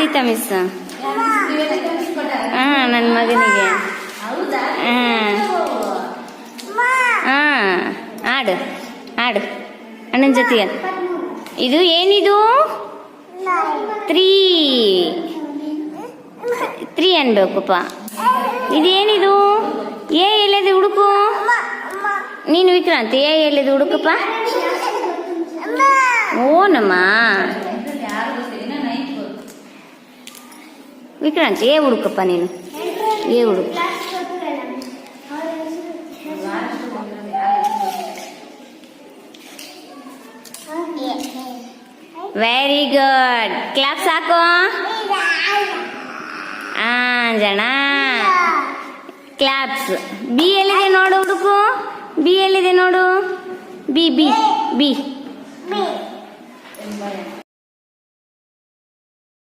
ಆಯ್ತಾ ಮಿಸ್? ಹಾ, ನನ್ನ ಮಗನಿಗೆ. ಹಾ, ಆಡು ಆಡು ಅಣ್ಣನ ಜೊತೆಗೆ. ಇದು ಏನಿದು? 3 ಅನ್ಬೇಕಪ್ಪ. ಇದೇನಿದು? ಏ ಎಲ್ಲಿದೆ ಹುಡುಕು? ನೀನು ವಿಕ್ರಾಂತ್, ಏ ಎಲ್ಲಿದೆ ಹುಡುಕಪ್ಪ? ಓನಮ್ಮ ವಿಕ್ರಾಂತ್, ಏ ಹುಡುಕಪ್ಪ ನೀನು, ಏ ಹುಡುಕು. Very good. ಕ್ಲಾಪ್ ಸಾಕು. ಜನ ಕ್ಲಾಪ್ಸ್. ಬಿ ಎಲ್ಲಿದೆ ನೋಡು ಹುಡುಕು. ಬಿ ಎಲ್ಲಿದೆ ನೋಡು. B B B.